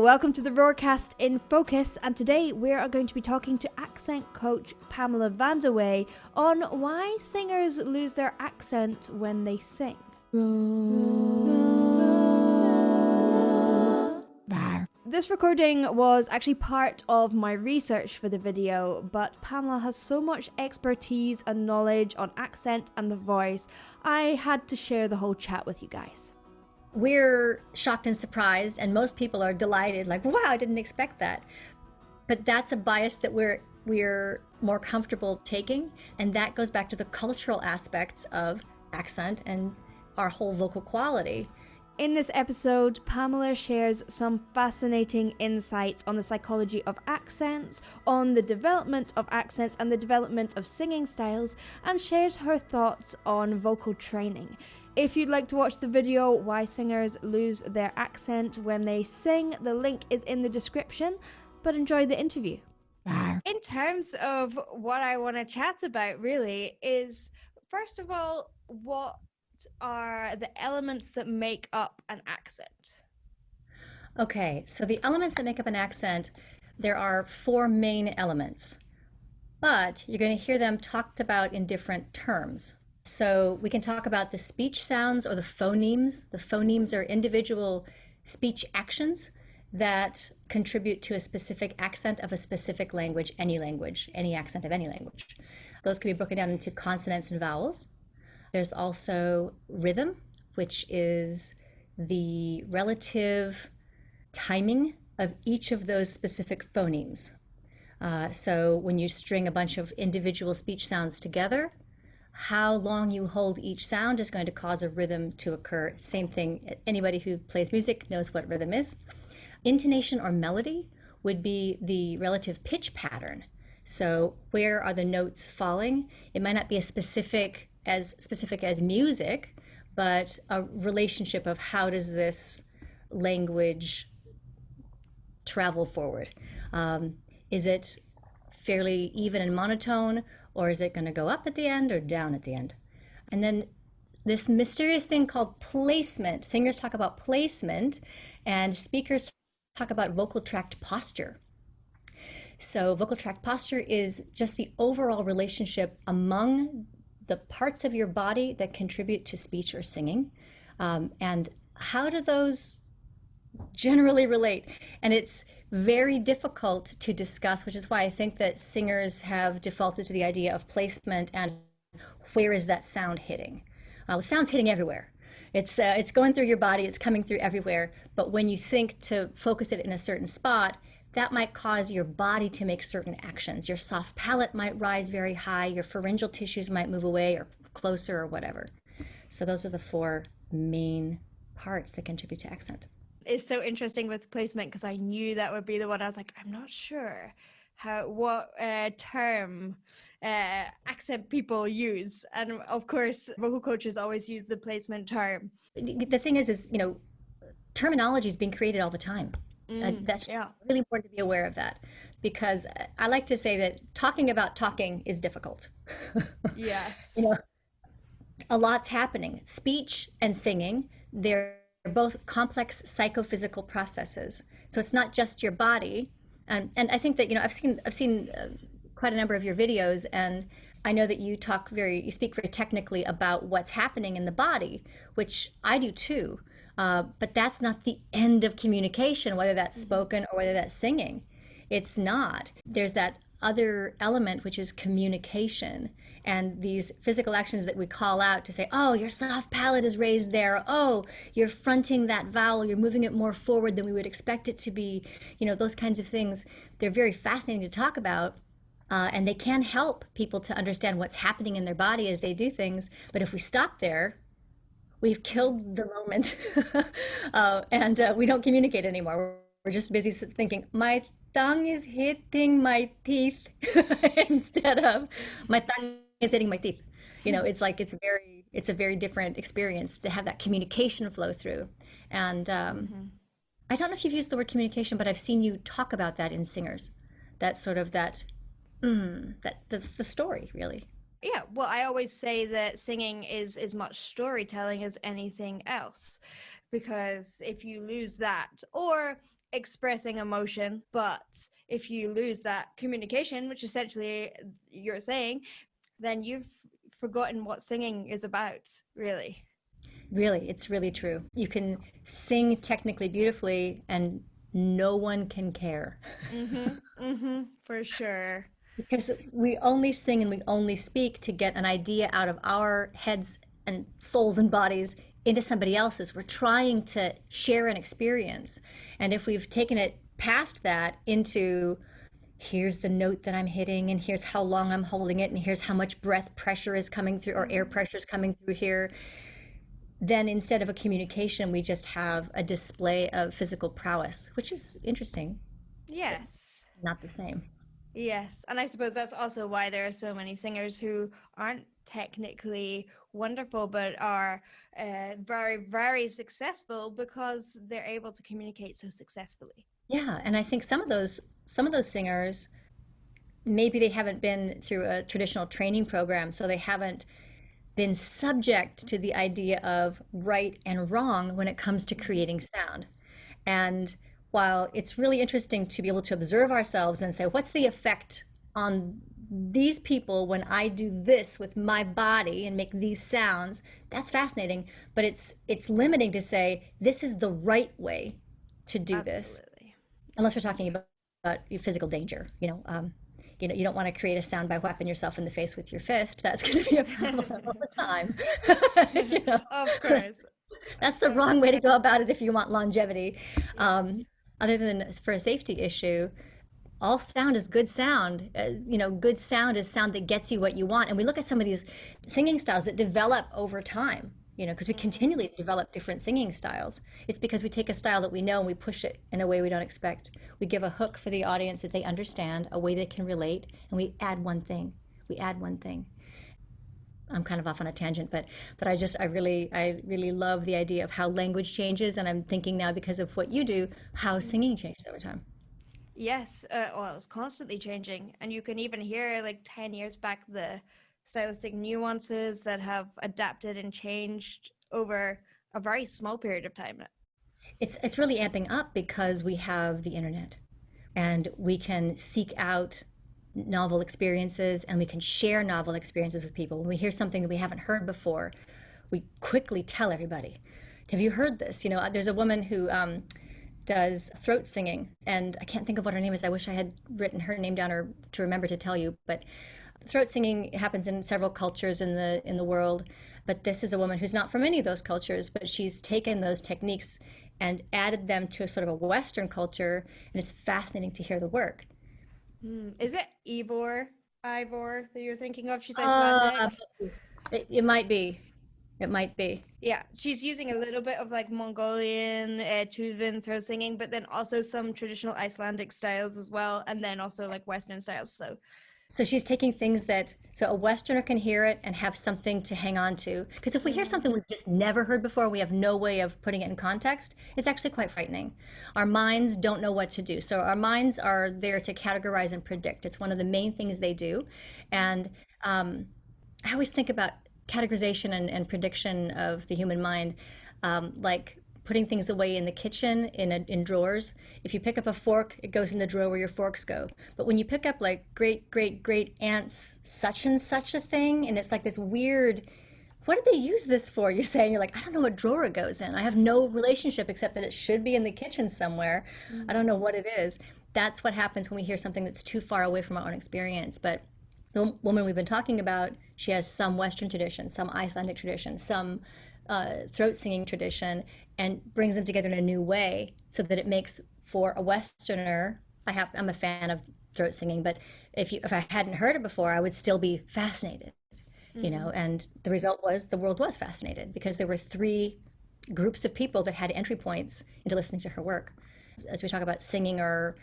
Hello, welcome to the Roarcast in Focus, and today we are going to be talking to accent coach Pamela Vanderway on why singers lose their accent when they sing. This recording was actually part of my research for the video, but Pamela has so much expertise and knowledge on accent and the voice, I had to share the whole chat with you guys. We're shocked and surprised, and most people are delighted, like, wow, I didn't expect that. But that's a bias that we're more comfortable taking, and that goes back to the cultural aspects of accent and our whole vocal quality. In this episode, Pamela shares some fascinating insights on the psychology of accents, on the development of accents and the development of singing styles, and shares her thoughts on vocal training. If you'd like to watch the video, Why Singers Lose Their Accent When They Sing, the link is in the description, but enjoy the interview. In terms of what I want to chat about really is, first of all, what are the elements that make up an accent? Okay, so the elements that make up an accent, there are four main elements, but you're going to hear them talked about in different terms. So we can talk about the speech sounds or the phonemes. The phonemes are individual speech actions that contribute to a specific accent of a specific language, any accent of any language. Those can be broken down into consonants and vowels. There's also rhythm, which is the relative timing of each of those specific phonemes. So when you string a bunch of individual speech sounds together, how long you hold each sound is going to cause a rhythm to occur. Same thing, anybody who plays music knows what rhythm is. Intonation or melody would be the relative pitch pattern. So where are the notes falling? It might not be as specific as music, but a relationship of how does this language travel forward. Is it fairly even and monotone, or is it going to go up at the end or down at the end? And then this mysterious thing called placement. Singers talk about placement, and speakers talk about vocal tract posture. So vocal tract posture is just the overall relationship among the parts of your body that contribute to speech or singing. And how do those generally relate? And it's very difficult to discuss, which is why I think that singers have defaulted to the idea of placement and where is that sound hitting? Sound's hitting everywhere. It's going through your body, it's coming through everywhere. But when you think to focus it in a certain spot, that might cause your body to make certain actions. Your soft palate might rise very high, your pharyngeal tissues might move away or closer or whatever. So those are the four main parts that contribute to accent. It's so interesting with placement because I knew that would be the one. I was like, I'm not sure what term accent people use, and of course vocal coaches always use the placement term. The thing is terminology is being created all the time. That's really important to be aware of that, because I like to say that talking about talking is difficult. Yes. A lot's happening. Speech and singing, they're both complex psychophysical processes. So it's not just your body. And I think that, I've seen quite a number of your videos, and I know that you speak very technically about what's happening in the body, which I do too. But that's not the end of communication, whether that's spoken or whether that's singing. It's not. There's that other element, which is communication, and these physical actions that we call out to say, oh, your soft palate is raised there. Oh, you're fronting that vowel. You're moving it more forward than we would expect it to be. Those kinds of things, they're very fascinating to talk about. And they can help people to understand what's happening in their body as they do things. But if we stop there, we've killed the moment. And we don't communicate anymore. We're just busy thinking, my tongue is hitting my teeth instead of my tongue is hitting my teeth. It's like it's a very different experience to have that communication flow through. And I don't know if you've used the word communication, but I've seen you talk about that in singers. That's sort of the story, really. Yeah, well, I always say that singing is as much storytelling as anything else, because if you lose that, or expressing emotion, but if you lose that communication, which essentially you're saying, then you've forgotten what singing is about, really. Really, it's really true. You can sing technically beautifully and no one can care. For sure. Because we only sing and we only speak to get an idea out of our heads and souls and bodies into somebody else's. We're trying to share an experience. And if we've taken it past that into here's the note that I'm hitting, and here's how long I'm holding it, and here's how much breath pressure is coming through or air pressure is coming through here, then instead of a communication, we just have a display of physical prowess, which is interesting, Yes. not the same. Yes, and I suppose that's also why there are so many singers who aren't technically wonderful but are very, very successful because they're able to communicate so successfully. Yeah, and I think some of those singers, maybe they haven't been through a traditional training program, so they haven't been subject to the idea of right and wrong when it comes to creating sound. And while it's really interesting to be able to observe ourselves and say, what's the effect on these people when I do this with my body and make these sounds, that's fascinating. But it's limiting to say this is the right way to do this, Absolutely. unless we're talking about physical danger. You don't want to create a sound by whapping yourself in the face with your fist. That's going to be a problem all the time. you know, Of course. that's the wrong way to go about it if you want longevity. Yes. Other than for a safety issue, all sound is good sound. Good sound is sound that gets you what you want. And we look at some of these singing styles that develop over time, because we continually develop different singing styles. It's because we take a style that we know and we push it in a way we don't expect. We give a hook for the audience that they understand, a way they can relate, and we add one thing. We add one thing. I'm kind of off on a tangent, but I really love the idea of how language changes, and I'm thinking now because of what you do, how singing changes over time. Yes, well, it's constantly changing, and you can even hear like 10 years back the stylistic nuances that have adapted and changed over a very small period of time. It's really amping up because we have the internet and we can seek out novel experiences and we can share novel experiences with people. When we hear something that we haven't heard before, we quickly tell everybody, have you heard this? There's a woman who does throat singing, and I can't think of what her name is. I wish I had written her name down or to remember to tell you, but throat singing happens in several cultures in the world, but this is a woman who's not from any of those cultures, but she's taken those techniques and added them to a sort of a Western culture, and it's fascinating to hear the work. Is it Ivor that you're thinking of? She's Uh, Icelandic. it might be. It might be. Yeah, she's using a little bit of like Mongolian Tuvan throat singing, but then also some traditional Icelandic styles as well, and then also like Western styles. So she's taking things so a Westerner can hear it and have something to hang on to. Because if we hear something we've just never heard before, we have no way of putting it in context, it's actually quite frightening. Our minds don't know what to do. So our minds are there to categorize and predict. It's one of the main things they do. And I always think about categorization and prediction of the human mind, like putting things away in the kitchen in drawers. If you pick up a fork, it goes in the drawer where your forks go. But when you pick up like great great great aunt's such and such a thing, and it's like this weird, what did they use this for? You say, and you're like, I don't know what drawer it goes in. I have no relationship except that it should be in the kitchen somewhere. I don't know what it is. That's what happens when we hear something that's too far away from our own experience. But the woman we've been talking about, she has some Western tradition, some Icelandic tradition, some throat singing tradition, and brings them together in a new way so that it makes for a Westerner. I'm a fan of throat singing, but if I hadn't heard it before, I would still be fascinated, And the result was the world was fascinated because there were three groups of people that had entry points into listening to her work. As we talk about singing or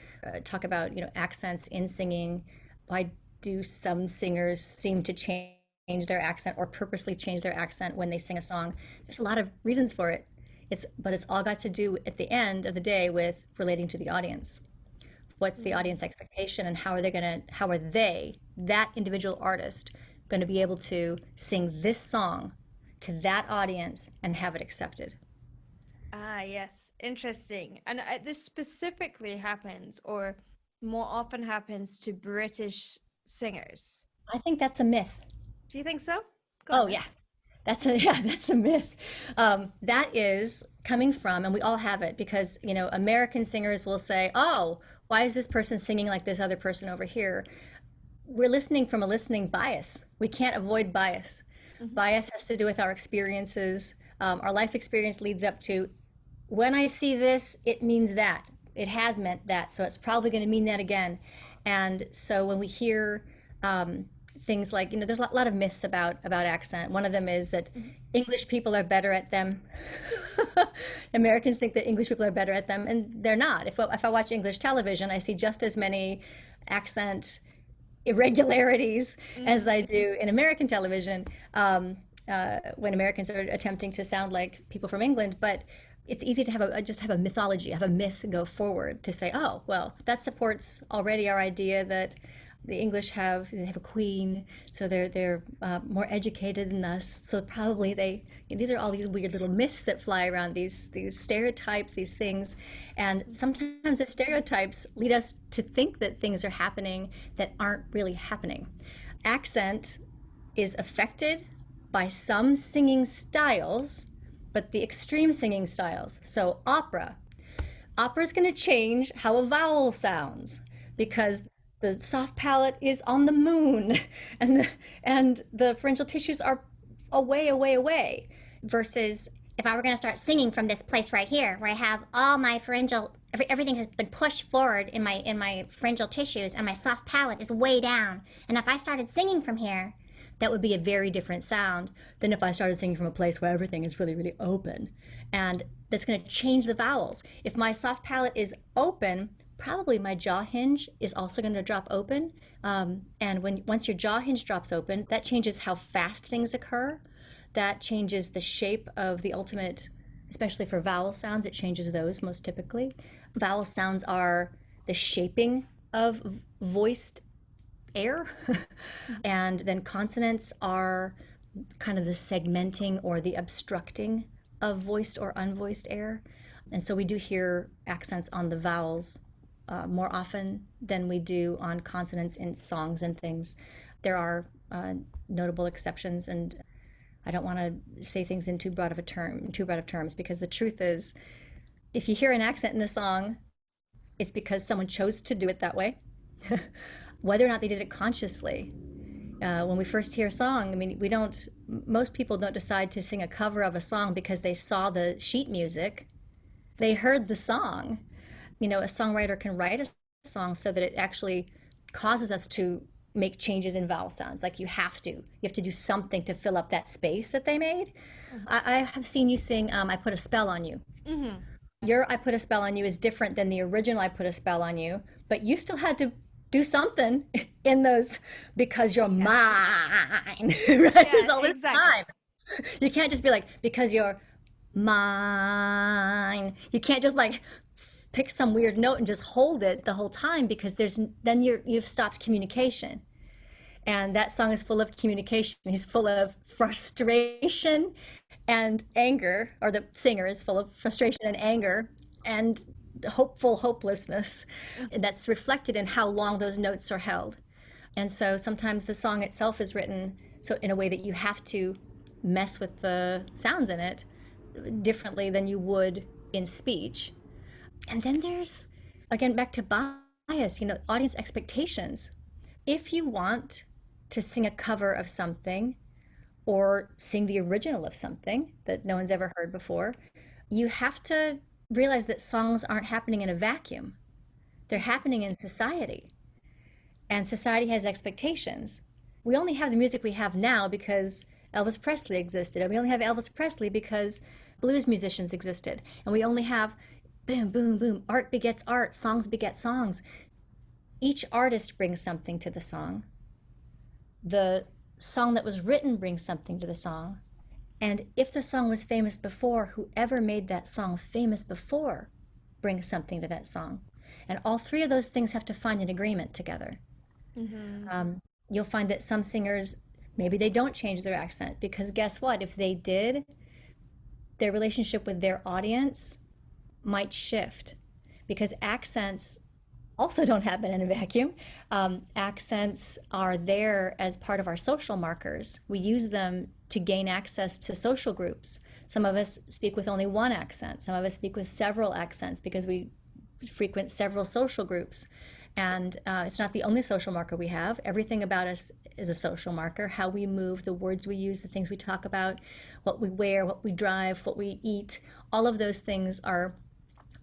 talk about accents in singing, why do some singers seem to change their accent or purposely change their accent when they sing a song? There's a lot of reasons for it. But it's all got to do at the end of the day with relating to the audience. What's the audience expectation, and how are they, that individual artist, going to be able to sing this song to that audience and have it accepted? Ah, yes. Interesting. And this specifically happens, or more often happens, to British singers. I think that's a myth. Do you think so? Go on Oh, then. yeah. That's a myth. That is coming from, and we all have it because, American singers will say, oh, why is this person singing like this other person over here? We're listening from a listening bias. We can't avoid bias. Bias has to do with our experiences. Our life experience leads up to, when I see this, it means that. It has meant that. So it's probably going to mean that again. And so when we hear things like, there's a lot of myths about accent. One of them is that English people are better at them. Americans think that English people are better at them, and they're not. If I watch English television, I see just as many accent irregularities as I do in American television, when Americans are attempting to sound like people from England. But it's easy to just have a mythology, have a myth go forward to say, oh, well, that supports already our idea that the English have a queen, so they're more educated than us. So probably these are all these weird little myths that fly around, these stereotypes, these things, and sometimes the stereotypes lead us to think that things are happening that aren't really happening. Accent is affected by some singing styles, but the extreme singing styles. So opera is going to change how a vowel sounds because the soft palate is on the moon and the pharyngeal tissues are away, versus If I were going to start singing from this place right here, where I have all my everything has been pushed forward in my pharyngeal tissues, and my soft palate is way down. And if I started singing from here, that would be a very different sound than if I started singing from a place where everything is really, really open. And that's going to change the vowels. If my soft palate is open, probably my jaw hinge is also going to drop open. And once your jaw hinge drops open, that changes how fast things occur. That changes the shape of the ultimate, especially for vowel sounds, it changes those most typically. Vowel sounds are the shaping of voiced air. And then consonants are kind of the segmenting or the obstructing of voiced or unvoiced air. And so we do hear accents on the vowels more often than we do on consonants in songs and things. There are notable exceptions, and I don't want to say things in too broad of terms, because the truth is, if you hear an accent in a song, it's because someone chose to do it that way. Whether or not they did it consciously. When we first hear a song, I mean, most people don't decide to sing a cover of a song because they saw the sheet music. They heard the song. A songwriter can write a song so that it actually causes us to make changes in vowel sounds. Like you have to do something to fill up that space that they made. I have seen you sing I Put a Spell on You. Your I Put a Spell on You is different than the original I Put a Spell on You, but you still had to do something in those because you're mine, right? There's all this time. You can't just be like, because you're mine. You can't just like pick some weird note and just hold it the whole time, because then you've stopped communication. And that song is full of communication. He's full of frustration and anger, or the singer is full of frustration and anger and hopelessness. And that's reflected in how long those notes are held. And so sometimes the song itself is written so in a way that you have to mess with the sounds in it differently than you would in speech. And then there's, again, back to bias, audience expectations. If you want to sing a cover of something or sing the original of something that no one's ever heard before, you have to realize that songs aren't happening in a vacuum. They're happening in society. And society has expectations. We only have the music we have now because Elvis Presley existed. And we only have Elvis Presley because blues musicians existed. And we only have boom, boom, boom. Art begets art. Songs beget songs. Each artist brings something to the song. The song that was written brings something to the song. And if the song was famous before, whoever made that song famous before brings something to that song. And all three of those things have to find an agreement together. You'll find that some singers, maybe they don't change their accent, because guess what? If they did, their relationship with their audience might shift, because accents also don't happen in a vacuum. Accents are there as part of our social markers. We use them to gain access to social groups. Some of us speak with only one accent. Some of us speak with several accents because we frequent several social groups. And it's not the only social marker we have. Everything about us is a social marker. How we move, the words we use, the things we talk about, what we wear, what we drive, what we eat, all of those things are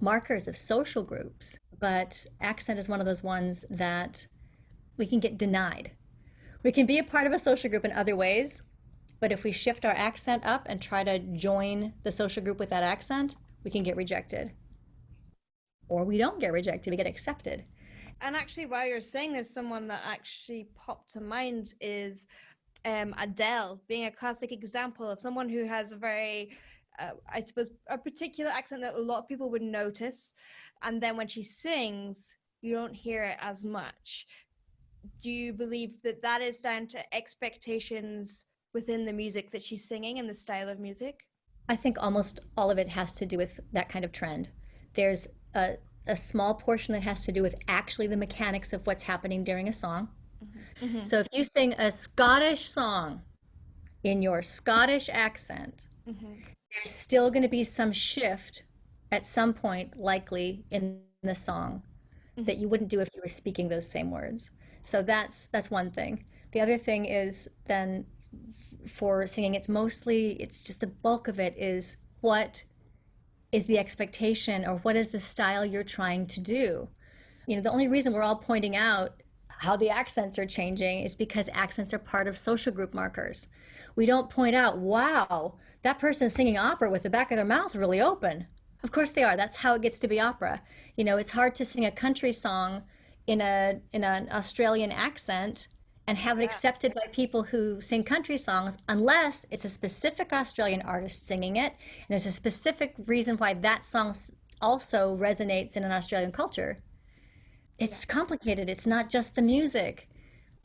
markers of social groups. But accent is one of those ones that we can get denied. We can be a part of a social group in other ways, but if we shift our accent up and try to join the social group with that accent, we can get rejected. Or we don't get rejected, we get accepted. And actually, while you're saying this, someone that actually popped to mind is Adele, being a classic example of someone who has a very, I suppose, a particular accent that a lot of people would notice. And then when she sings, you don't hear it as much. Do you believe that that is down to expectations within the music that she's singing and the style of music? I think almost all of it has to do with that kind of trend. There's a small portion that has to do with actually the mechanics of what's happening during a song. Mm-hmm. So if you sing a Scottish song in your Scottish accent, there's still going to be some shift at some point, likely in the song, that you wouldn't do if you were speaking those same words. So that's one thing. The other thing is then for singing, it's just the bulk of it is what is the expectation or what is the style you're trying to do. You know, the only reason we're all pointing out how the accents are changing is because accents are part of social group markers. We don't point out, wow, that person's singing opera with the back of their mouth really open. Of course they are. That's how it gets to be opera. You know, it's hard to sing a country song in an Australian accent and have it accepted by people who sing country songs unless it's a specific Australian artist singing it, and there's a specific reason why that song also resonates in an Australian culture. It's complicated. It's not just the music.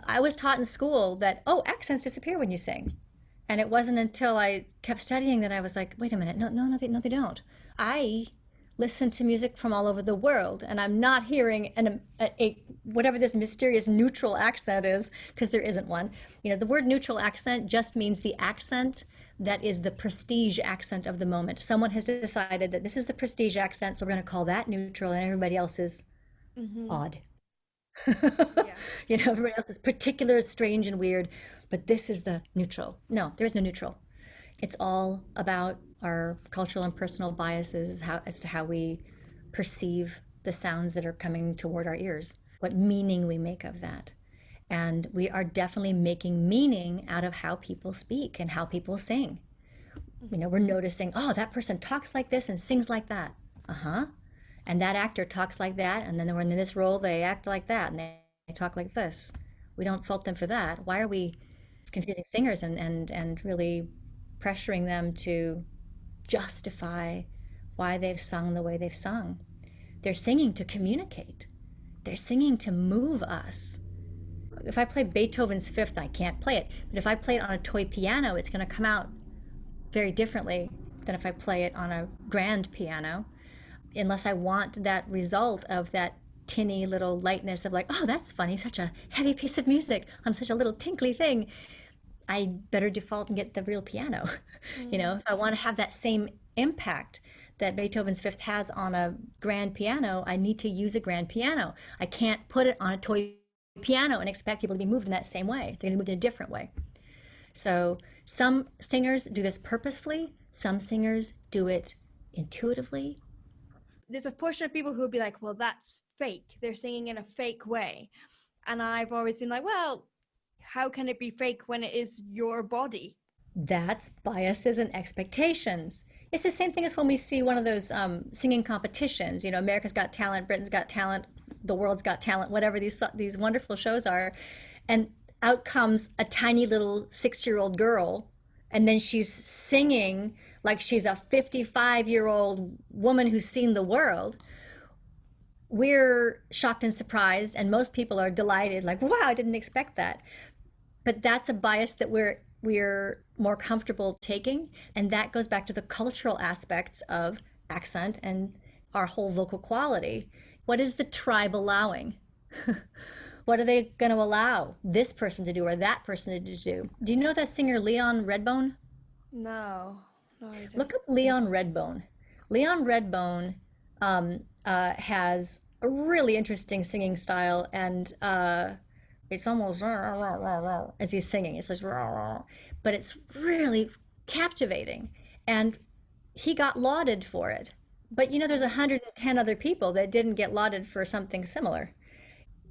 I was taught in school that, accents disappear when you sing. And it wasn't until I kept studying that I was like, wait a minute, no, they don't. I listen to music from all over the world, and I'm not hearing a whatever this mysterious neutral accent is, because there isn't one. You know, the word neutral accent just means the accent that is the prestige accent of the moment. Someone has decided that this is the prestige accent, so we're going to call that neutral, and everybody else is odd. You know, everybody else is particular, strange, and weird, but this is the neutral. No, there is no neutral. It's all about our cultural and personal biases as to how we perceive the sounds that are coming toward our ears, what meaning we make of that. And we are definitely making meaning out of how people speak and how people sing. You know, we're noticing, that person talks like this and sings like that. And that actor talks like that, and then when in this role, they act like that, and they talk like this. We don't fault them for that. Why are we confusing singers and really pressuring them to justify why they've sung the way they've sung? They're singing to communicate. They're singing to move us. If I play Beethoven's Fifth, I can't play it. But if I play it on a toy piano, it's going to come out very differently than if I play it on a grand piano, unless I want that result of that tinny little lightness of like, that's funny, such a heavy piece of music on such a little tinkly thing. I better default and get the real piano. You know, if I want to have that same impact that Beethoven's Fifth has on a grand piano, I need to use a grand piano. I can't put it on a toy piano and expect people to be moved in that same way. They're going to be moved in a different way. So some singers do this purposefully. Some singers do it intuitively. There's a portion of people who would be like, well, that's fake. They're singing in a fake way. And I've always been like, well, how can it be fake when it is your body? That's biases and expectations. It's the same thing as when we see one of those singing competitions. You know, America's Got Talent, Britain's Got Talent, The World's Got Talent, whatever these wonderful shows are. And out comes a tiny little 6-year-old girl, and then she's singing like she's a 55-year-old woman who's seen the world. We're shocked and surprised, and most people are delighted, like, wow, I didn't expect that. But that's a bias that we're more comfortable taking, and that goes back to the cultural aspects of accent and our whole vocal quality. What is the tribe allowing? What are they going to allow this person to do or that person to do? Do you know that singer Leon Redbone? No, no, I don't. Look up Leon Redbone. Leon Redbone has a really interesting singing style, and it's almost as he's singing. It's like, but it's really captivating, and he got lauded for it. But there's 110 other people that didn't get lauded for something similar.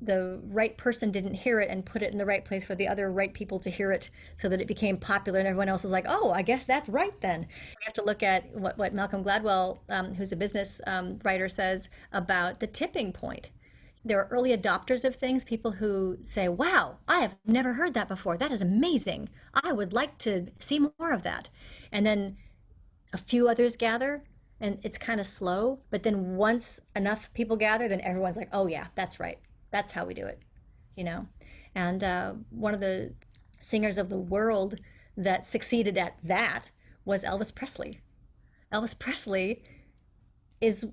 The right person didn't hear it and put it in the right place for the other right people to hear it so that it became popular, and everyone else was like, oh, I guess that's right then. We have to look at what Malcolm Gladwell, who's a business writer, says about the tipping point. There are early adopters of things, people who say, wow, I have never heard that before. That is amazing. I would like to see more of that. And then a few others gather, and it's kind of slow. But then once enough people gather, then everyone's like, oh yeah, that's right. That's how we do it, And one of the singers of the world that succeeded at that was Elvis Presley. Elvis Presley is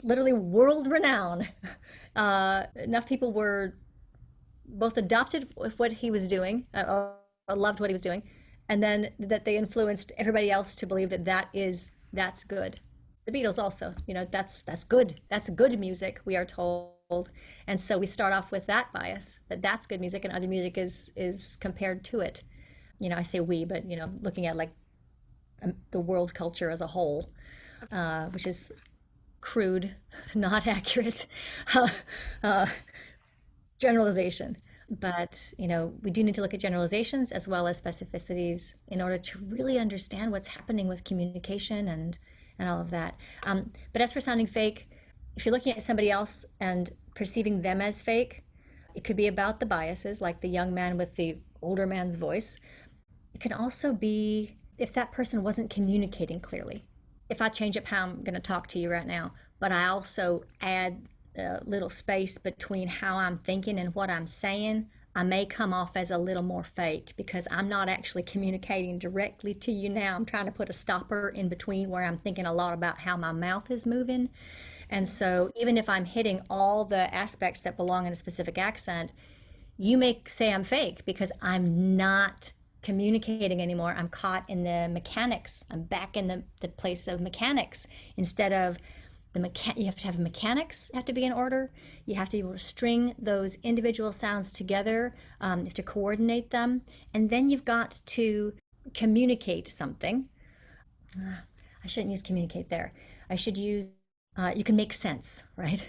literally world renowned. Enough people were both adopted with what he was doing, or loved what he was doing, and then that they influenced everybody else to believe that that's good. The Beatles also, that's good. That's good music, we are told. And so we start off with that bias, that that's good music and other music is compared to it. I say we, but looking at like the world culture as a whole, which is crude, not accurate generalization. But we do need to look at generalizations as well as specificities in order to really understand what's happening with communication and all of that. But as for sounding fake, if you're looking at somebody else and perceiving them as fake, it could be about the biases, like the young man with the older man's voice. It can also be if that person wasn't communicating clearly. If I change up how I'm going to talk to you right now, but I also add a little space between how I'm thinking and what I'm saying, I may come off as a little more fake because I'm not actually communicating directly to you now. I'm trying to put a stopper in between where I'm thinking a lot about how my mouth is moving. And so even if I'm hitting all the aspects that belong in a specific accent, you may say I'm fake because I'm not communicating anymore. I'm caught in the mechanics. I'm back in the place of mechanics instead of you have to have mechanics have to be in order. You have to be able to string those individual sounds together. You have to coordinate them. And then you've got to communicate something. I shouldn't use communicate there. I should use you can make sense, right?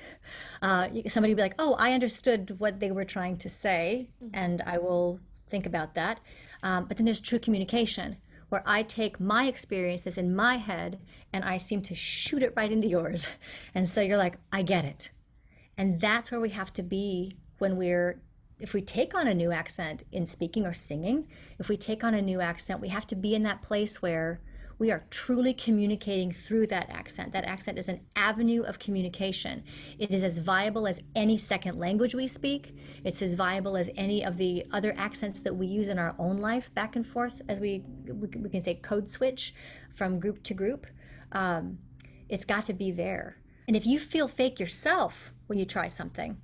Somebody will be like, oh, I understood what they were trying to say, and I will think about that. But then there's true communication, where I take my experience that's in my head and I seem to shoot it right into yours. And so you're like, I get it. And that's where we have to be if we take on a new accent in speaking or singing, if we take on a new accent, we have to be in that place where we are truly communicating through that accent. That accent is an avenue of communication. It is as viable as any second language we speak. It's as viable as any of the other accents that we use in our own life back and forth as we can say code switch from group to group. It's got to be there. And if you feel fake yourself when you try something,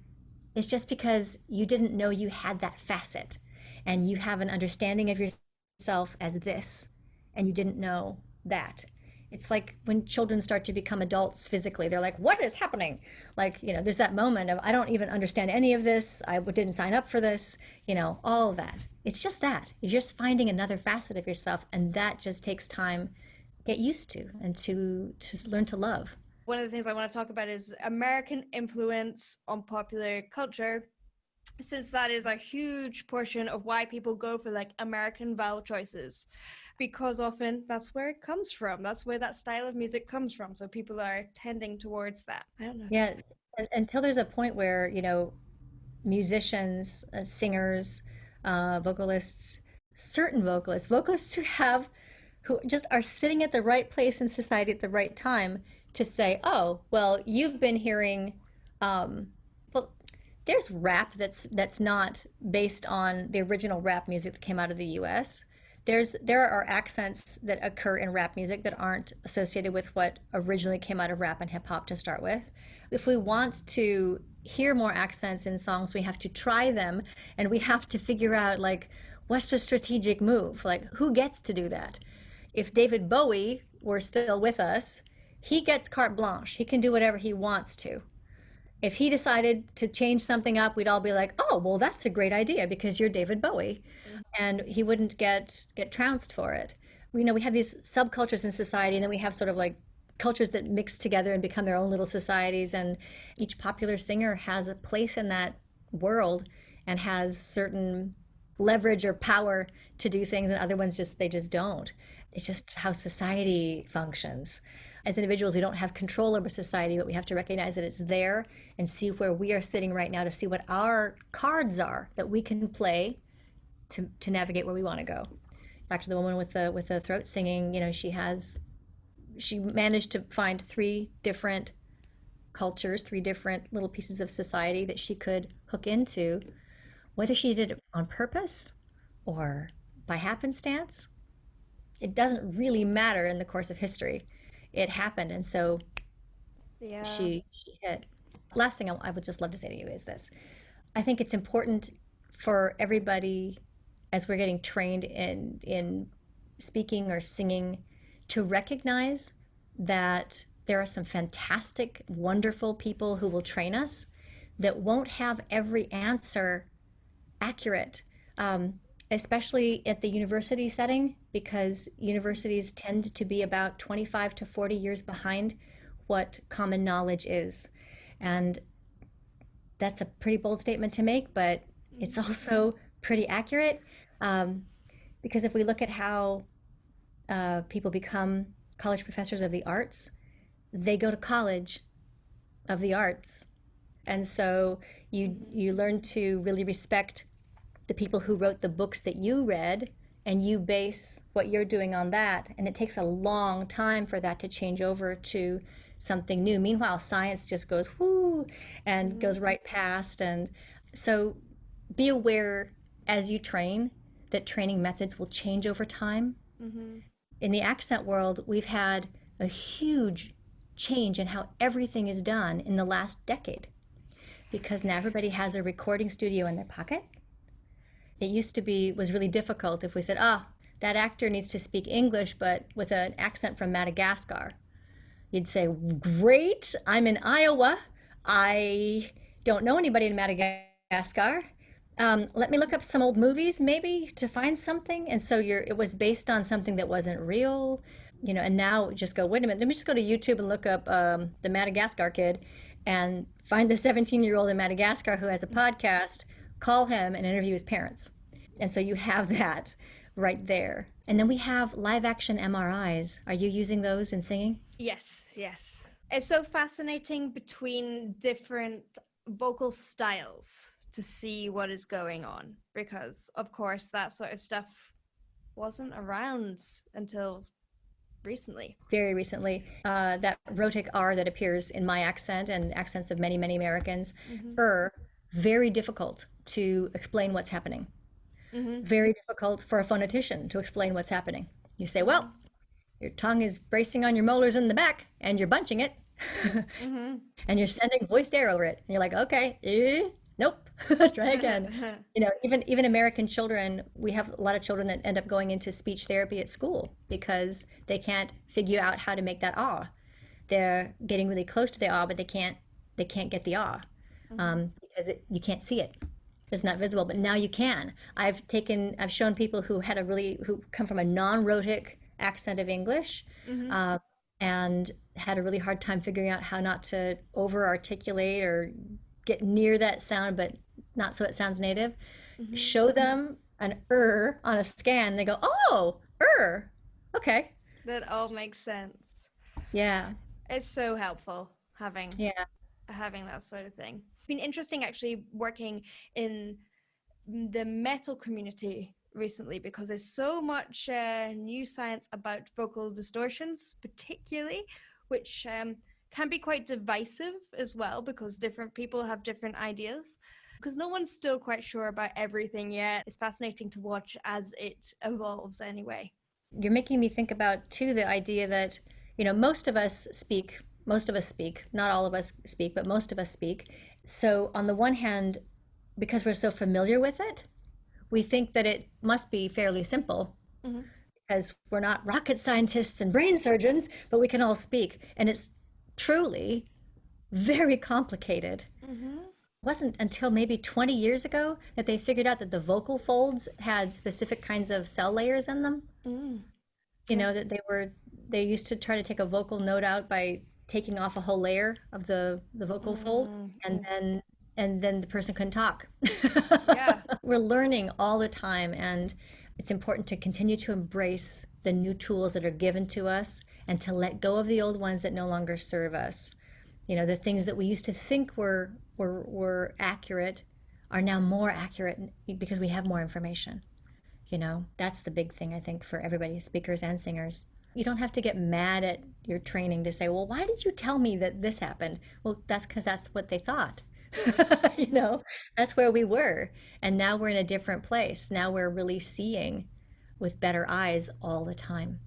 it's just because you didn't know you had that facet and you have an understanding of yourself as this, and you didn't know that. It's like when children start to become adults physically, they're like, what is happening? Like, there's that moment of, I don't even understand any of this. I didn't sign up for this, all of that. It's just that. You're just finding another facet of yourself, and that just takes time to get used to and to learn to love. One of the things I want to talk about is American influence on popular culture, since that is a huge portion of why people go for like American vowel choices. Because often that's where it comes from. That's where that style of music comes from. So people are tending towards that. I don't know. Yeah, until there's a point where, musicians, singers, vocalists, certain vocalists who just are sitting at the right place in society at the right time to say, oh, well, you've been hearing, there's rap that's not based on the original rap music that came out of the US. There are accents that occur in rap music that aren't associated with what originally came out of rap and hip hop to start with. If we want to hear more accents in songs, we have to try them, and we have to figure out like what's the strategic move? Like who gets to do that? If David Bowie were still with us, he gets carte blanche. He can do whatever he wants to. If he decided to change something up, we'd all be like, "Oh, well, that's a great idea because you're David Bowie," and he wouldn't get trounced for it. We have these subcultures in society, and then we have sort of like cultures that mix together and become their own little societies. And each popular singer has a place in that world and has certain leverage or power to do things, and other ones just don't. It's just how society functions. As individuals, we don't have control over society, but we have to recognize that it's there and see where we are sitting right now to see what our cards are that we can play to navigate where we want to go. Back to the woman with the throat singing, she managed to find 3 different cultures, 3 different little pieces of society that she could hook into, whether she did it on purpose or by happenstance. It doesn't really matter in the course of history. It happened, and so Yeah. she hit. Last thing I would just love to say to you is this. I think it's important for everybody, as we're getting trained in speaking or singing, to recognize that there are some fantastic, wonderful people who will train us that won't have every answer accurate, especially at the university setting, because universities tend to be about 25 to 40 years behind what common knowledge is. And that's a pretty bold statement to make, but it's also pretty accurate, because if we look at how people become college professors of the arts, they go to college of the arts. And so you learn to really respect the people who wrote the books that you read, and you base what you're doing on that. And it takes a long time for that to change over to something new. Meanwhile, science just goes whoo and goes right past. And so be aware as you train that training methods will change over time. In the accent world, we've had a huge change in how everything is done in the last decade, because now everybody has a recording studio in their pocket. It used to was really difficult if we said, "Oh, that actor needs to speak English, but with an accent from Madagascar." You'd say, "Great, I'm in Iowa. I don't know anybody in Madagascar. Let me look up some old movies maybe to find something." And so it was based on something that wasn't real, and now just go, wait a minute, let me just go to YouTube and look up the Madagascar kid and find the 17-year-old in Madagascar who has a podcast, call him and interview his parents. And so you have that right there. And then we have live action MRIs. Are you using those in singing? Yes. It's so fascinating between different vocal styles to see what is going on, because of course that sort of stuff wasn't around until recently. Very recently. That rhotic R that appears in my accent and accents of many, many Americans, very difficult to explain what's happening. Very difficult for a phonetician to explain what's happening. You say, well, your tongue is bracing on your molars in the back and you're bunching it and you're sending voiced air over it. And you're like, okay, nope, try again. Even American children, we have a lot of children that end up going into speech therapy at school because they can't figure out how to make that ah. They're getting really close to the ah, but they can't get the ah, because you can't see it. It's not visible, but now you can. I've shown people who come from a non-rhotic accent of English, and had a really hard time figuring out how not to over-articulate or get near that sound, but not so it sounds native. Show them an on a scan. They go, oh, okay. That all makes sense. Yeah. It's so helpful having that sort of thing. It's been interesting actually working in the metal community recently, because there's so much new science about vocal distortions particularly, which can be quite divisive as well, because different people have different ideas. because no one's still quite sure about everything yet. It's fascinating to watch as it evolves anyway. You're making me think about, too, the idea that, most of us speak, not all of us speak, but most of us speak. So on the one hand, because we're so familiar with it, we think that it must be fairly simple because we're not rocket scientists and brain surgeons, but we can all speak. And it's truly very complicated. It wasn't until maybe 20 years ago that they figured out that the vocal folds had specific kinds of cell layers in them. That they used to try to take a vocal note out by taking off a whole layer of the vocal fold, and then the person couldn't talk. Yeah. We're learning all the time, and it's important to continue to embrace the new tools that are given to us and to let go of the old ones that no longer serve us. The things that we used to think were accurate are now more accurate because we have more information. That's the big thing, I think, for everybody, speakers and singers. You don't have to get mad at your training to say, well, why did you tell me that this happened? Well, that's because that's what they thought. That's where we were. And now we're in a different place. Now we're really seeing with better eyes all the time.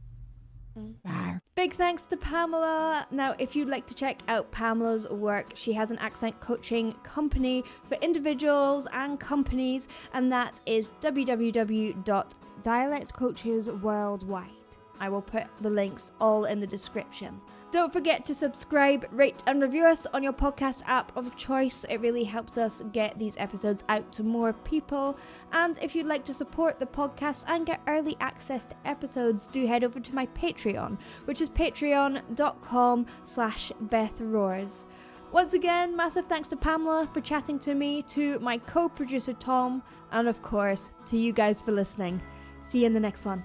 Big thanks to Pamela. Now, if you'd like to check out Pamela's work, she has an accent coaching company for individuals and companies, and that is www.Dialect Coaches Worldwide. I will put the links all in the description. Don't forget to subscribe, rate and review us on your podcast app of choice. It really helps us get these episodes out to more people. And if you'd like to support the podcast and get early access to episodes, do head over to my Patreon, which is patreon.com/BethRoars. Once again, massive thanks to Pamela for chatting to me, to my co-producer Tom, and of course, to you guys for listening. See you in the next one.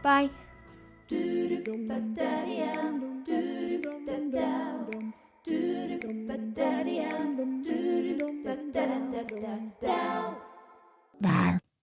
Bye. Down.